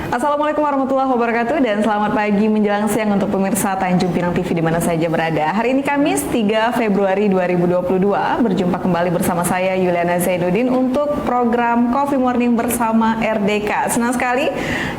Assalamualaikum warahmatullahi wabarakatuh dan selamat pagi menjelang siang untuk pemirsa Tanjung Pinang TV di mana saja berada. Hari ini Kamis 3 Februari 2022 berjumpa kembali bersama saya Yuliana Zainuddin untuk program Coffee Morning bersama RDK. Senang sekali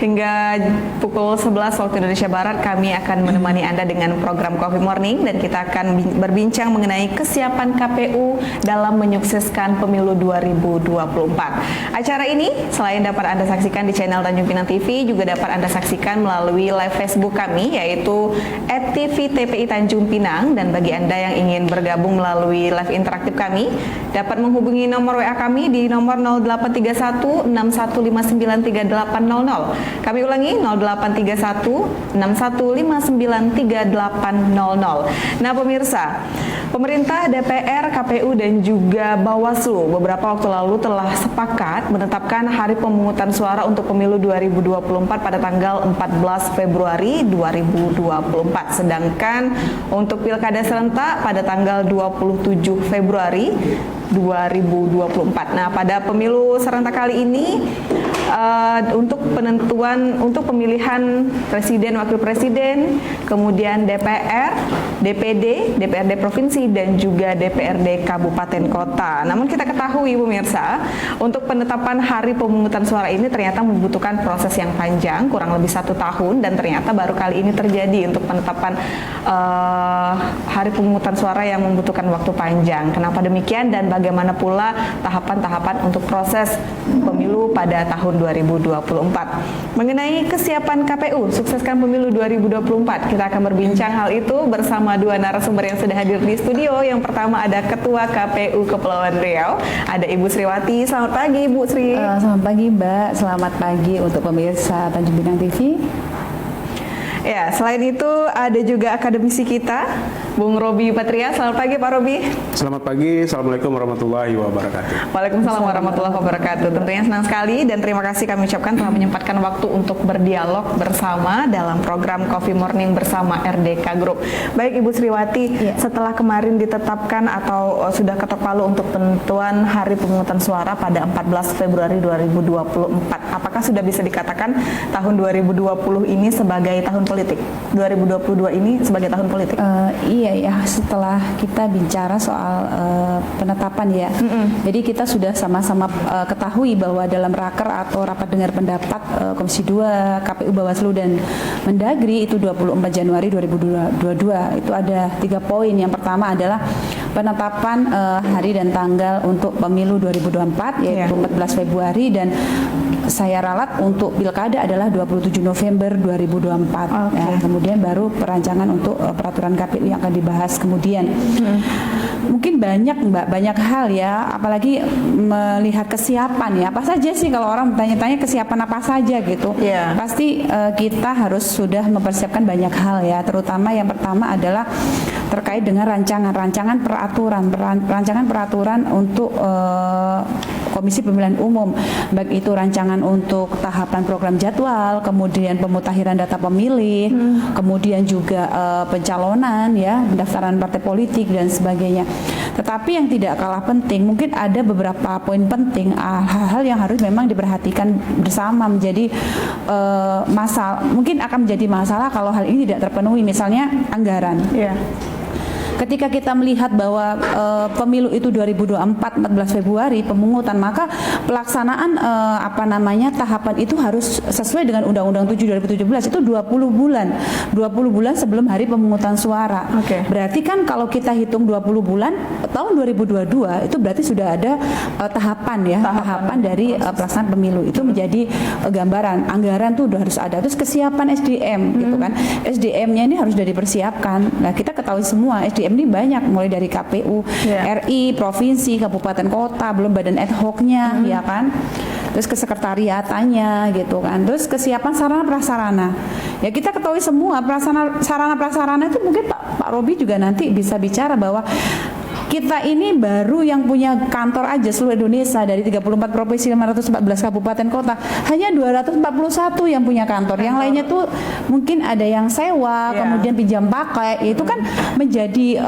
hingga pukul 11 waktu Indonesia Barat kami akan menemani Anda dengan program Coffee Morning dan kita akan berbincang mengenai kesiapan KPU dalam menyukseskan pemilu 2024. Acara ini selain dapat Anda saksikan di channel Tanjung Pinang TV juga dapat Anda saksikan melalui live Facebook kami yaitu @tvtpi Tanjung Pinang, dan bagi Anda yang ingin bergabung melalui live interaktif kami dapat menghubungi nomor WA kami di nomor 0831 61593800. Kami ulangi 0831 61593800. Nah pemirsa, pemerintah, DPR, KPU dan juga Bawaslu beberapa waktu lalu telah sepakat menetapkan hari pemungutan suara untuk pemilu 2024 pada tanggal 14 Februari 2024. Sedangkan untuk pilkada serentak pada tanggal 27 Februari 2024. Nah, pada pemilu serentak kali ini untuk pemilihan presiden, wakil presiden, kemudian DPR, DPD, DPRD provinsi dan juga DPRD kabupaten kota. Namun kita ketahui pemirsa, untuk penetapan hari pemungutan suara ini ternyata membutuhkan proses yang panjang, kurang lebih 1 tahun, dan ternyata baru kali ini terjadi untuk penetapan hari pemungutan suara yang membutuhkan waktu panjang. Kenapa demikian dan bagaimana pula tahapan-tahapan untuk proses pemilu pada tahun 2024. Mengenai kesiapan KPU sukseskan pemilu 2024, kita akan berbincang hal itu bersama dua narasumber yang sudah hadir di studio. Yang pertama ada Ketua KPU Kepulauan Riau, ada Ibu Sriwati. Selamat pagi Ibu Sri. Selamat pagi Mbak, selamat pagi untuk pemirsa Tanjung Pinang TV. Ya, selain itu ada juga akademisi kita, Bung Robi Patria. Selamat pagi Pak Robi. Selamat pagi, Assalamualaikum warahmatullahi wabarakatuh. Waalaikumsalam warahmatullahi wabarakatuh. Tentunya senang sekali dan terima kasih kami ucapkan telah menyempatkan waktu untuk berdialog bersama dalam program Coffee Morning bersama RDK Group. Baik Ibu Sriwati, setelah kemarin ditetapkan atau sudah ketok palu untuk penentuan hari pemungutan suara pada 14 Februari 2024, apakah sudah bisa dikatakan tahun 2020 ini sebagai tahun politik? 2022 ini sebagai tahun politik? Iya ya, setelah kita bicara soal penetapan ya, jadi kita sudah sama-sama ketahui bahwa dalam raker atau rapat dengar pendapat Komisi 2, KPU, Bawaslu dan Mendagri itu 24 Januari 2022 itu ada 3 poin. Yang pertama adalah penetapan hari dan tanggal untuk pemilu 2024 yaitu 14 Februari dan saya ralat untuk pilkada adalah 27 November 2024. Nah, kemudian baru perancangan untuk peraturan KPU yang akan dibahas kemudian. Mungkin banyak Mbak, banyak hal ya, apalagi melihat kesiapan ya. Apa saja sih kalau orang bertanya-tanya kesiapan apa saja gitu. Pasti kita harus sudah mempersiapkan banyak hal ya, terutama yang pertama adalah terkait dengan rancangan peraturan untuk Komisi Pemilihan Umum, baik itu rancangan untuk tahapan program jadwal, kemudian pemutakhiran data pemilih, kemudian juga pencalonan ya, pendaftaran partai politik dan sebagainya. Tetapi yang tidak kalah penting, mungkin ada beberapa poin penting, hal-hal yang harus memang diperhatikan bersama, menjadi mungkin akan menjadi masalah kalau hal ini tidak terpenuhi, misalnya anggaran. Ketika kita melihat bahwa pemilu itu 2024 14 Februari pemungutan, maka pelaksanaan tahapan itu harus sesuai dengan Undang-Undang 7 2017 itu 20 bulan sebelum hari pemungutan suara. Berarti kan kalau kita hitung 20 bulan tahun 2022 itu berarti sudah ada tahapan dari pelaksanaan pemilu. Itu menjadi gambaran anggaran tuh udah harus ada. Terus kesiapan SDM gitu kan. SDM-nya ini harus sudah dipersiapkan. Nah, kita ketahui semua SDM ini banyak, mulai dari KPU, RI, provinsi, kabupaten kota, belum badan ad hoc-nya, ya kan. Terus kesekretariatannya gitu kan. Terus kesiapan sarana prasarana. Ya kita ketahui semua sarana prasarana itu mungkin Pak Robi juga nanti bisa bicara bahwa kita ini baru yang punya kantor aja seluruh Indonesia dari 34 provinsi 514 kabupaten kota hanya 241 yang punya kantor. Yang lainnya tuh mungkin ada yang sewa, kemudian pinjam pakai. Itu kan menjadi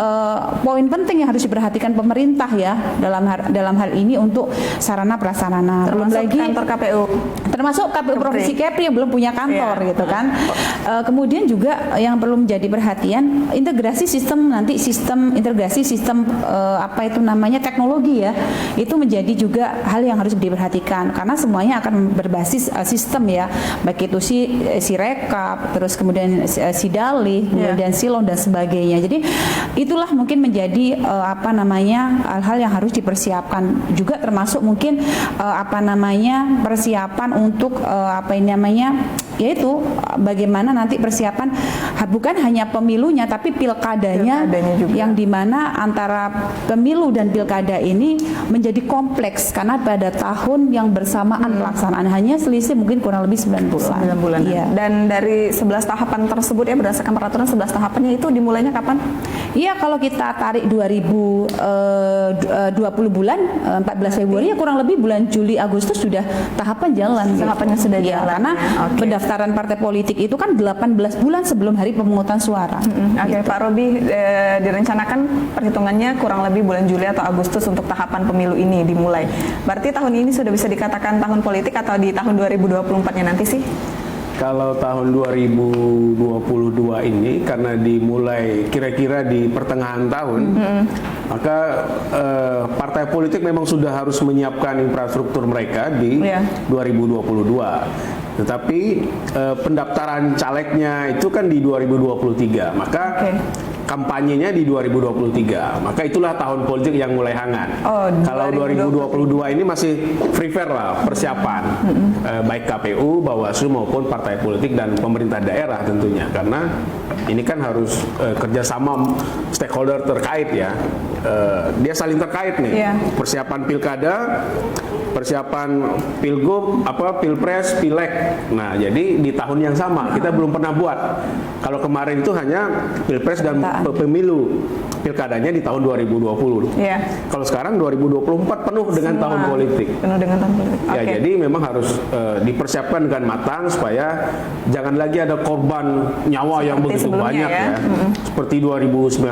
poin penting yang harus diperhatikan pemerintah ya dalam hal ini untuk sarana prasarana. Belum lagi kantor KPU. Termasuk KPU Provinsi Kepri yang belum punya kantor gitu kan. Kemudian juga yang perlu menjadi perhatian integrasi sistem integrasi sistem apa itu namanya teknologi ya. Itu menjadi juga hal yang harus diperhatikan karena semuanya akan berbasis sistem ya. Baik itu si rekap, terus kemudian si dalih, kemudian silon dan sebagainya. Jadi itulah mungkin menjadi apa namanya hal-hal yang harus dipersiapkan juga termasuk mungkin apa namanya persiapan untuk apa ini namanya yaitu bagaimana nanti persiapan bukan hanya pemilunya tapi pilkadanya juga. Yang dimana antara pemilu dan pilkada ini menjadi kompleks karena pada tahun yang bersamaan pelaksanaan hanya selisih mungkin kurang lebih 9 bulan. 9 bulan. Iya. Dan dari 11 tahapan tersebut ya berdasarkan peraturan 11 tahapannya itu dimulainya kapan? Iya, kalau kita tarik 2020 bulan 14 Februari ya kurang lebih bulan Juli Agustus sudah tahapan jalan. Tahapannya sudah jalan. Karena pendaftaran partai politik itu kan 18 bulan sebelum hari pemungutan suara. Oke, Pak Robi, direncanakan perhitungannya kurang lebih bulan Juli atau Agustus untuk tahapan pemilu ini dimulai. Berarti tahun ini sudah bisa dikatakan tahun politik atau di tahun 2024-nya nanti sih? Kalau tahun 2022 ini karena dimulai kira-kira di pertengahan tahun, maka partai politik memang sudah harus menyiapkan infrastruktur mereka di 2022. Tetapi pendaftaran calegnya itu kan di 2023, maka kampanyenya di 2023. Maka itulah tahun politik yang mulai hangat. Kalau 2022 ini masih free fair lah persiapan, baik KPU, Bawaslu maupun partai politik dan pemerintah daerah tentunya, karena ini kan harus kerjasama stakeholder terkait ya. Dia saling terkait nih. Persiapan pilkada, persiapan pilgub, pilpres, pileg. Nah, jadi di tahun yang sama kita belum pernah buat. Kalau kemarin itu hanya pilpres dan pemilu, pilkadanya di tahun 2020. Kalau sekarang 2024 penuh dengan tahun politik. Penuh dengan tahun politik. Ya, jadi memang harus dipersiapkan dengan matang supaya jangan lagi ada korban nyawa yang begitu banyak ya. Seperti 2019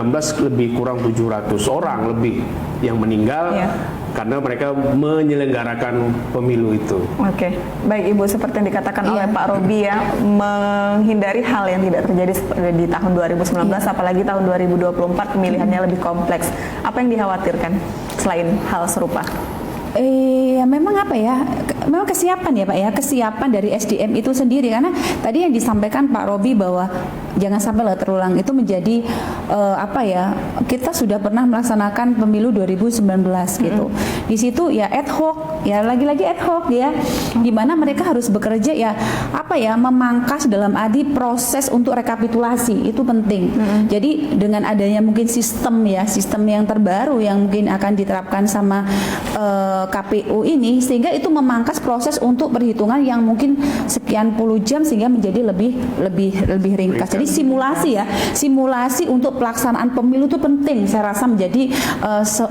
lebih kurang 700 orang lebih yang meninggal. Karena mereka menyelenggarakan pemilu itu. Oke, baik Ibu, seperti yang dikatakan oleh Pak Robi ya, menghindari hal yang tidak terjadi di tahun 2019, apalagi tahun 2024 pemilihannya lebih kompleks. Apa yang dikhawatirkan selain hal serupa? Memang apa ya? Memang kesiapan ya Pak ya, kesiapan dari SDM itu sendiri karena tadi yang disampaikan Pak Robi bahwa jangan sampai terulang itu menjadi apa ya? Kita sudah pernah melaksanakan pemilu 2019 gitu. Di situ ya ad hoc, ya lagi-lagi ad hoc ya. Gimana mereka harus bekerja ya apa ya? Memangkas dalam arti proses untuk rekapitulasi itu penting. Jadi dengan adanya mungkin sistem yang terbaru yang mungkin akan diterapkan sama KPU ini sehingga itu memangkas proses untuk perhitungan yang mungkin sekian puluh jam sehingga menjadi lebih ringkas. Jadi simulasi untuk pelaksanaan pemilu itu penting. Saya rasa menjadi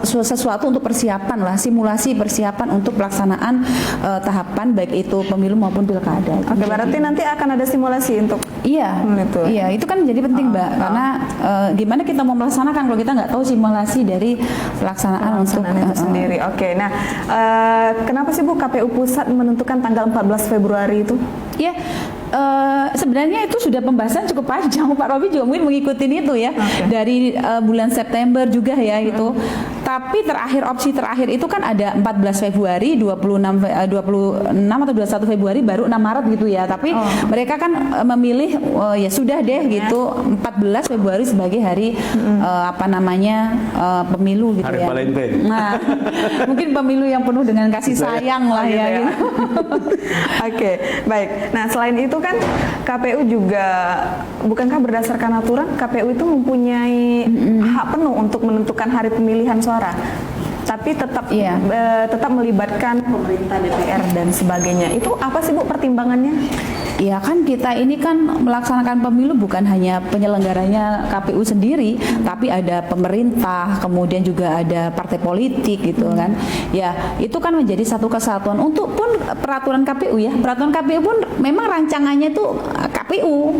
sesuatu untuk persiapan lah, simulasi persiapan untuk pelaksanaan tahapan baik itu pemilu maupun pilkada. Oke, berarti nanti akan ada simulasi untuk Iya, itu kan menjadi penting Mbak karena gimana kita mau melaksanakan kalau kita nggak tahu simulasi dari pelaksanaan itu sendiri. Oke, nah kenapa sih Bu KPU Pusat menentukan tanggal 14 Februari itu? Ya, sebenarnya itu sudah pembahasan cukup panjang. Pak Robi juga mungkin mengikuti itu ya dari bulan September juga ya itu. Tapi opsi terakhir itu kan ada 14 Februari, 26 atau 21 Februari baru 6 Maret gitu ya. Tapi mereka kan memilih ya sudah deh gitu 14 Februari sebagai hari pemilu gitu hari ya. Valentine. Nah, mungkin pemilu yang penuh dengan kasih sayang lah ya. Gitu. Oke, baik. Nah, selain itu kan KPU juga bukankah berdasarkan aturan KPU itu mempunyai hak penuh untuk menentukan hari pemilihan suara? tapi tetap melibatkan pemerintah, DPR dan sebagainya. Itu apa sih Bu pertimbangannya? Ya kan kita ini kan melaksanakan pemilu bukan hanya penyelenggaranya KPU sendiri, tapi ada pemerintah, kemudian juga ada partai politik gitu kan. Ya itu kan menjadi satu kesatuan. Untuk pun peraturan KPU ya, peraturan KPU pun memang rancangannya itu KPU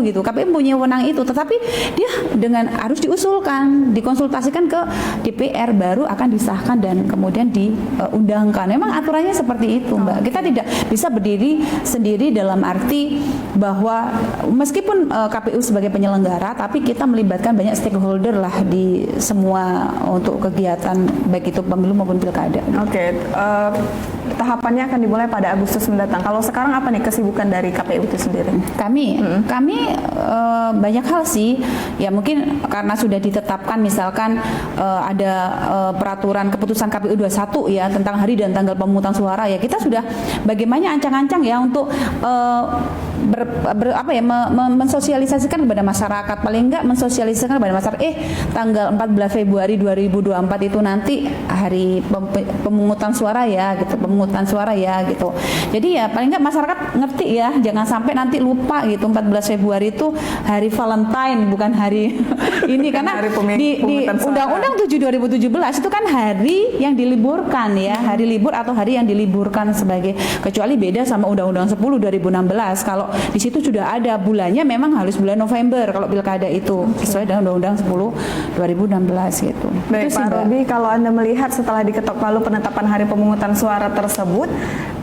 gitu. KPU punya wewenang itu, tetapi dia dengan harus diusulkan, dikonsultasikan ke DPR baru akan disahkan dan kemudian diundangkan. Memang aturannya seperti itu, Mbak. Kita tidak bisa berdiri sendiri dalam arti bahwa meskipun KPU sebagai penyelenggara, tapi kita melibatkan banyak stakeholder lah di semua untuk kegiatan baik itu pemilu maupun pilkada. Oke, tahapannya akan dimulai pada Agustus mendatang. Kalau sekarang apa nih kesibukan dari KPU itu sendiri? Kami banyak hal sih. Ya mungkin karena sudah ditetapkan misalkan ada peraturan keputusan KPU 21 ya tentang hari dan tanggal pemungutan suara ya. Kita sudah bagaimana ancang-ancang ya untuk mensosialisasikan kepada masyarakat, paling enggak mensosialisasikan kepada masyarakat tanggal 14 Februari 2024 itu nanti hari pemungutan suara ya gitu. Jadi ya paling enggak masyarakat ngerti ya, jangan sampai nanti lupa gitu 14 Februari itu hari Valentine bukan hari ini karena hari di Undang-Undang 7 2017 itu kan hari yang diliburkan ya, hari libur atau hari yang diliburkan sebagai, kecuali beda sama Undang-Undang 10 2016. Kalau di situ sudah ada bulannya memang harus bulan November kalau pilkada itu sesuai dengan Undang-Undang 10 2016 gitu. Baik Pak Robi, kalau Anda melihat setelah diketok palu penetapan hari pemungutan suara tersebut,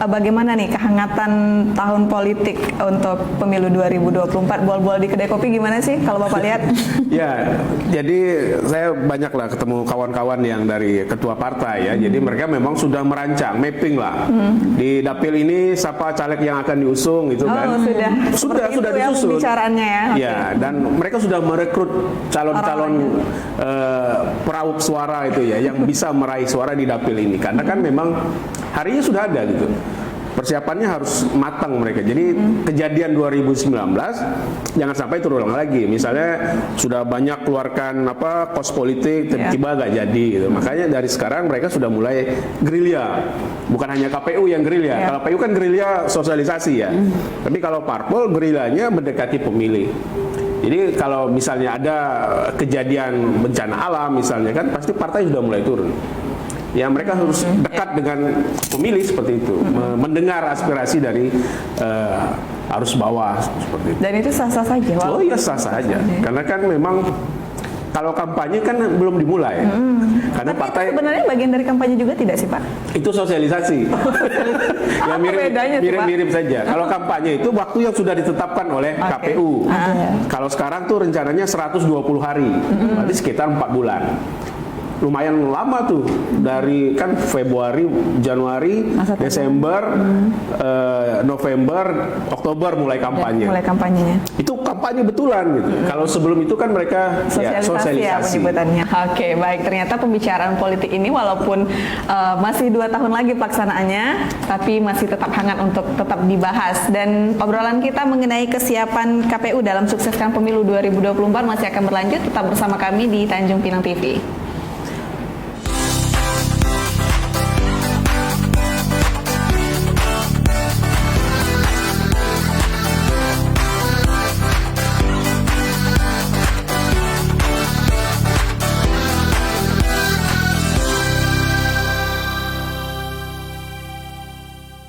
bagaimana nih kehangatan tahun politik untuk pemilu 2024? Bol-bol di kedai kopi gimana sih kalau Bapak lihat? Ya, jadi saya banyaklah ketemu kawan-kawan yang dari ketua partai ya. Jadi mereka memang sudah merancang, mapping lah. Di dapil ini siapa caleg yang akan diusung gitu kan. Sudah disusun. Pembicaraannya ya. Ya, dan mereka sudah merekrut calon-calon peraup suara itu ya yang bisa meraih suara di dapil ini. Karena kan memang harinya sudah ada gitu. Persiapannya harus matang mereka. Jadi kejadian 2019 jangan sampai terulang lagi. Misalnya sudah banyak keluarkan kos politik tiba-tiba gak jadi gitu. Makanya dari sekarang mereka sudah mulai gerilya. Bukan hanya KPU yang gerilya. Kalau KPU kan gerilya sosialisasi ya. Tapi kalau parpol gerilyanya mendekati pemilih. Jadi kalau misalnya ada kejadian bencana alam misalnya kan pasti partai sudah mulai turun. Ya mereka harus dekat dengan pemilih seperti itu, mendengar aspirasi dari arus bawah seperti itu. Dan itu sah-sah saja? Oh iya sah-sah saja, karena kan memang kalau kampanye kan belum dimulai. Karena tapi partai itu sebenarnya bagian dari kampanye juga tidak sih Pak? Itu sosialisasi. Ya mirip-mirip saja. Kalau kampanye itu waktu yang sudah ditetapkan oleh KPU. Kalau sekarang tuh rencananya 120 hari, berarti sekitar 4 bulan. Lumayan lama tuh dari kan Februari, Januari, Desember, November, Oktober mulai kampanye. Mulai kampanyenya. Itu kampanye betulan gitu. Kalau sebelum itu kan mereka sosialisasi. Ya penyebutannya. Oke, baik. Ternyata pembicaraan politik ini walaupun masih 2 tahun lagi pelaksanaannya, tapi masih tetap hangat untuk tetap dibahas. Dan obrolan kita mengenai kesiapan KPU dalam sukseskan pemilu 2024 masih akan berlanjut. Tetap bersama kami di Tanjung Pinang TV.